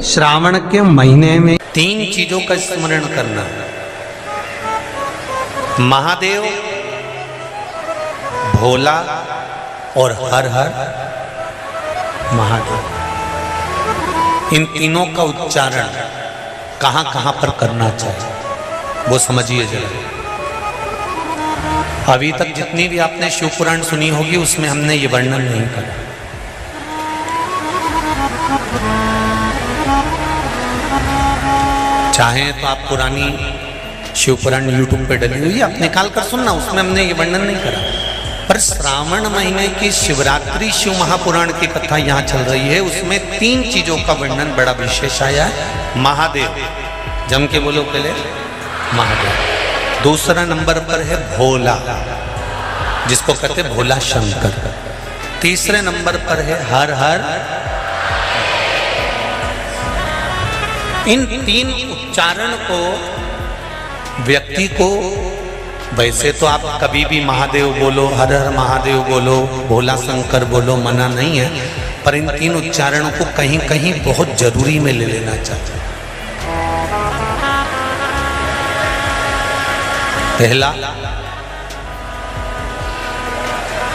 श्रावण के महीने में 3 चीजों का स्मरण करना है। महादेव, भोला और हर हर महादेव। इन तीनों का उच्चारण कहां कहां पर करना चाहिए वो समझिए जरा। अभी तक जितनी भी आपने शिव पुराण सुनी होगी उसमें हमने ये वर्णन नहीं करा। चाहे तो आप पुरानी शिव पुराण यूट्यूब पे डली हुई आप निकाल कर सुनना, उसमें हमने ये वर्णन नहीं करा। पर श्रावण महीने की शिवरात्रि शिव महापुराण की कथा यहाँ चल रही है, उसमें 3 चीजों का वर्णन बड़ा विशेष आया है। महादेव, जम के बोलो पहले महादेव। दूसरा नंबर पर है भोला, जिसको कहते भोला शंकर। तीसरे नंबर पर है हर हर। इन 3 उच्चारण को व्यक्ति को, वैसे तो आप कभी भी महादेव बोलो, हर हर महादेव बोलो, भोला शंकर बोलो, मना नहीं है, पर इन 3 उच्चारणों को कहीं कहीं बहुत जरूरी में ले लेना चाहिए। पहला,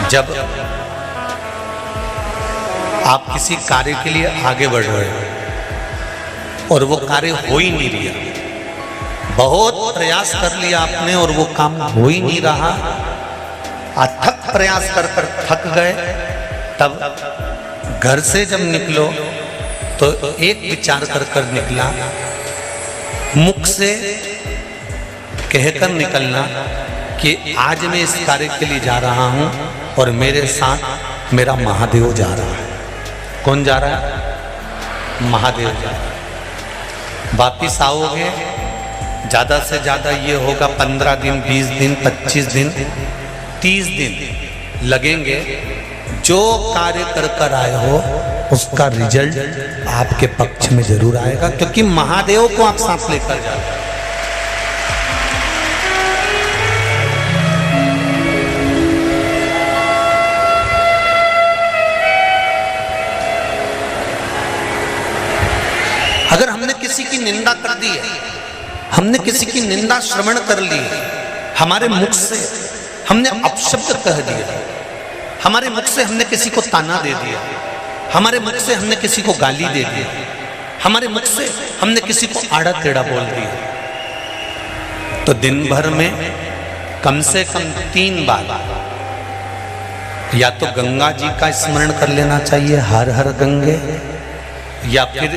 जब आप किसी कार्य के लिए आगे बढ़ रहे हो और वो कार्य हो ही नहीं रहा, बहुत प्रयास कर लिया आपने और वो काम हो ही नहीं रहा, अथक प्रयास कर कर थक गए, तब घर से जब निकलो तो एक विचार कर कर निकला, मुख से कहकर निकलना कि आज मैं इस कार्य के लिए जा रहा हूं और मेरे साथ मेरा महादेव जा रहा है। कौन जा रहा है? महादेव जा रहा है। वापिस आओगे, ज्यादा से ज्यादा ये होगा 15 दिन, 20 दिन, 25 दिन, 30 दिन लगेंगे। जो कार्य कर कर आए हो उसका रिजल्ट आपके पक्ष में जरूर आएगा, क्योंकि महादेव को आप साथ लेकर जा रहे हो। अगर हमने किसी की निंदा कर दी है, हमने किसी की निंदा श्रवण कर ली, हमारे मुख से हमने अपशब्द कह दिया, हमारे मुख से हमने किसी को ताना दे दिया, हमारे मुख से हमने किसी को गाली दे दिया, हमारे मुख से हमने किसी को आड़ा टेढ़ा बोल दिया, तो दिन भर में कम से कम 3 बार या तो गंगा जी का स्मरण कर लेना चाहिए, हर हर गंगे, या फिर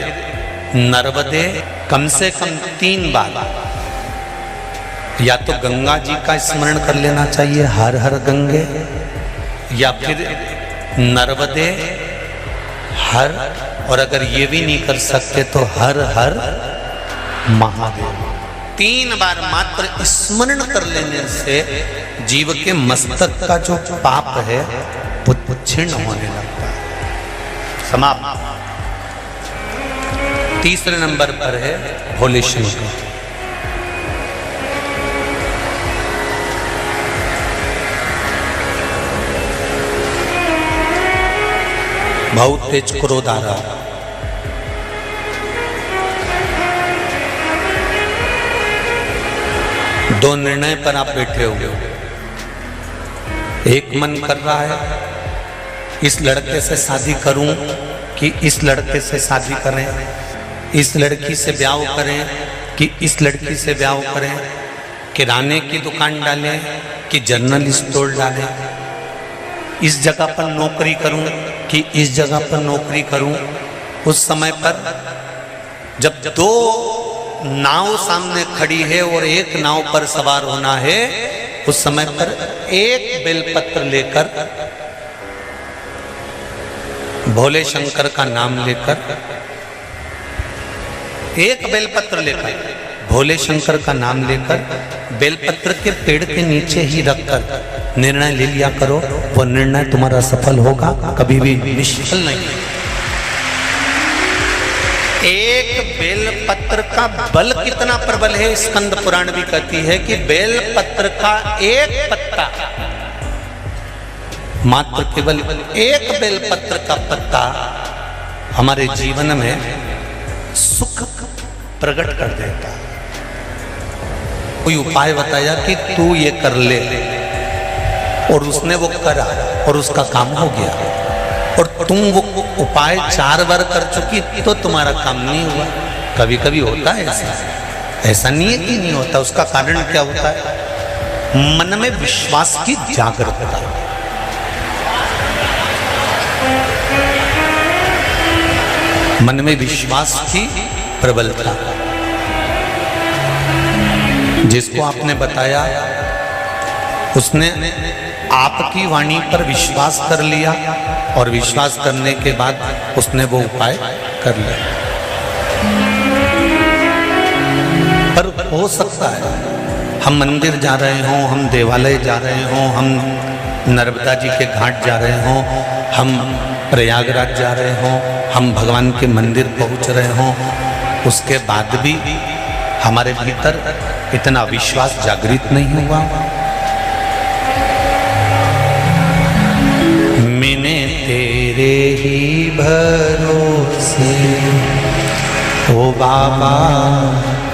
नर्मदे कम से कम 3 बार, या तो गंगा जी का स्मरण कर लेना चाहिए, हर हर गंगे, या फिर नर्मदे हर, और अगर ये भी नहीं कर सकते तो हर हर महादेव। 3 बार मात्र स्मरण कर लेने से जीव के मस्तक का जो पाप है वो क्षीण होने लगता है। समाप्त। तीसरे नंबर पर है भोले शंकर। बहुत तेज क्रोध आ रहा, दो निर्णय पर आप बैठे हो। एक मन कर रहा है इस लड़के से शादी करूं कि इस लड़के से शादी करें, इस लड़की से ब्याह करें कि इस लड़की से ब्याह करें, किराने की दुकान डालें कि जनरल स्टोर डालें, इस जगह पर नौकरी करूं कि इस जगह पर नौकरी करूं। उस समय पर जब 2 नाव सामने खड़ी है और एक नाव पर सवार होना है, उस समय पर एक बेलपत्र लेकर, भोले शंकर का नाम लेकर, एक बेलपत्र लेकर, भोले शंकर का नाम लेकर, बेलपत्र के पेड़ के नीचे ही रखकर निर्णय ले लिया करो, वो निर्णय तुम्हारा सफल होगा, कभी भी निष्फल नहीं। एक बेलपत्र का बल कितना प्रबल है, स्कंद पुराण भी कहती है कि बेलपत्र का एक पत्ता, मात्र केवल एक बेलपत्र का पत्ता हमारे जीवन में सुख प्रकट कर देता है। कोई उपाय बताया कि तू ये कर ले, और उसने वो करा और उसका काम हो गया, और तुम वो उपाय 4 बार कर चुकी तो तुम्हारा काम नहीं हुआ। कभी कभी होता है ऐसा, ऐसा नहीं है कि नहीं होता। उसका कारण क्या होता है? मन में विश्वास की जागरूकता, मन में विश्वास की प्रबलता। जिसको आपने बताया उसने आपकी वाणी पर विश्वास कर लिया, और विश्वास करने के बाद उसने वो उपाय कर लिया। पर हो सकता है हम मंदिर जा रहे हों, हम देवालय जा रहे हों, हम नर्मदा जी के घाट जा रहे हों, हम प्रयागराज जा रहे हों, हम भगवान के मंदिर पहुंच रहे हों, उसके बाद भी हमारे भीतर इतना विश्वास जागृत नहीं हुआ। मैंने तेरे ही भरोसे, ओ बाबा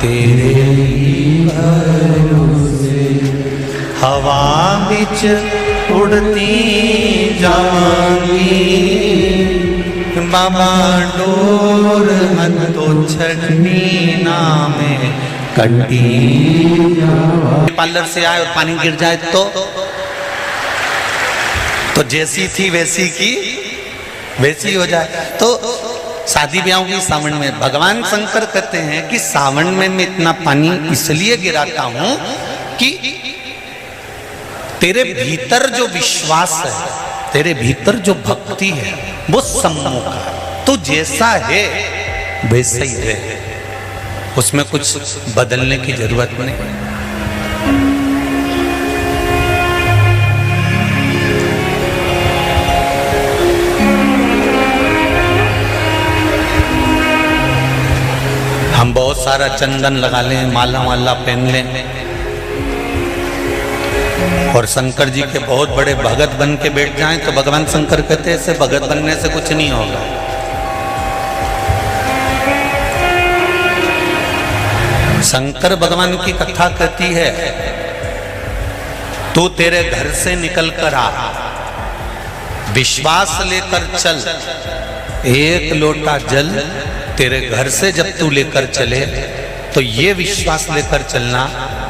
तेरे ही भरोसे, हवा बिच उड़ती जाऊंगी, बाबा डोर हथो छड़नी ना में कंटी। पार्लर से आए और पानी गिर जाए तो जैसी थी वैसी की वैसी हो जाए। तो शादी ब्याह की सावन में भगवान शंकर कहते हैं कि सावन में मैं इतना पानी इसलिए गिराता हूं कि तेरे भीतर जो विश्वास है, तेरे भीतर जो भक्ति है वो सम्मुख है। तो जैसा है वैसा ही है, उसमें कुछ बदलने की जरूरत नहीं। हम बहुत सारा चंदन लगा लें, माला वाला पहन लें, और शंकर जी के बहुत बड़े भगत बन के बैठ जाएं तो भगवान शंकर कहते हैं ऐसे भगत बनने से कुछ नहीं होगा। शंकर भगवान की कथा कहती है, तू तेरे घर से निकल कर आ, विश्वास लेकर चल, एक लोटा जल तेरे घर से जब तू लेकर चले तो ये विश्वास लेकर चलना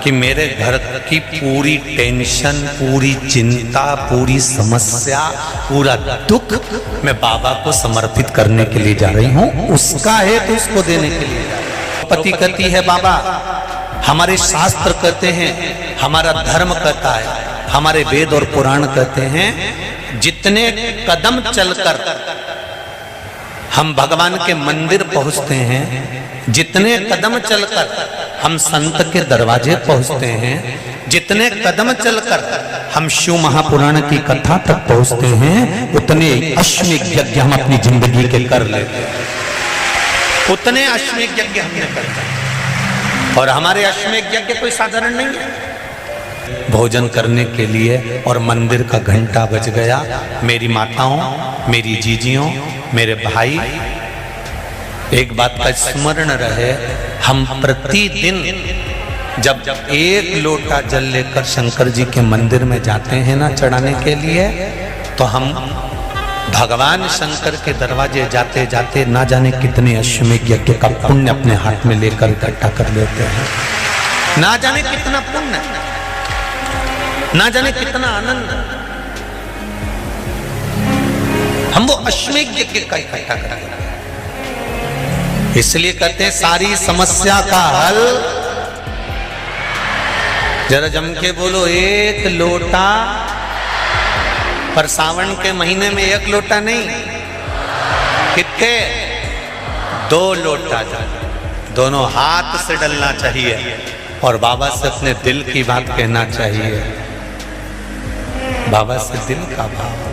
कि मेरे घर की पूरी टेंशन, पूरी चिंता, पूरी समस्या, पूरा दुख मैं बाबा को समर्पित करने के लिए जा रही हूं, उसका है तो उसको देने के लिए जा रही हूं। पति कहती है बाबा हमारे शास्त्र कहते हैं, हमारा धर्म कहता है, हमारे वेद और पुराण कहते हैं, जितने कदम चलकर हम भगवान के मंदिर पहुंचते हैं, जितने कदम चलकर हम संत के दरवाजे पहुंचते हैं, जितने कदम चलकर हम शिव महापुराण की कथा तक पहुंचते हैं, उतने अश्वमेध यज्ञ हम अपनी जिंदगी के कर लेते हैं। उतने अश्वमेध यज्ञ हमने करते हैं, और हमारे अश्वमेध यज्ञ कोई साधारण नहीं है। भोजन करने के लिए और मंदिर का घंटा बज गया। मेरी माताओं, मेरी जीजियों, मेरे भाई, एक बात का स्मरण रहे, हम प्रतिदिन जब एक लोटा जल लेकर शंकर जी के मंदिर में जाते हैं ना चढ़ाने के लिए, तो हम भगवान शंकर के दरवाजे जाते जाते ना जाने कितने अश्वमेध यज्ञ का पुण्य अपने हाथ में लेकर इकट्ठा कर लेते हैं। ना जाने कितना पुण्य, ना जाने कितना आनंद हम वो अश्वमेध यज्ञ का इकट्ठा करते हैं। इसलिए कहते हैं सारी समस्या का हल, जरा जम के बोलो, एक लोटा। पर सावन के महीने में एक लोटा नहीं, कितने? 2 लोटा जल दोनों हाथ से डलना चाहिए और बाबा से अपने दिल की बात कहना चाहिए। बाबा से दिल का भाव।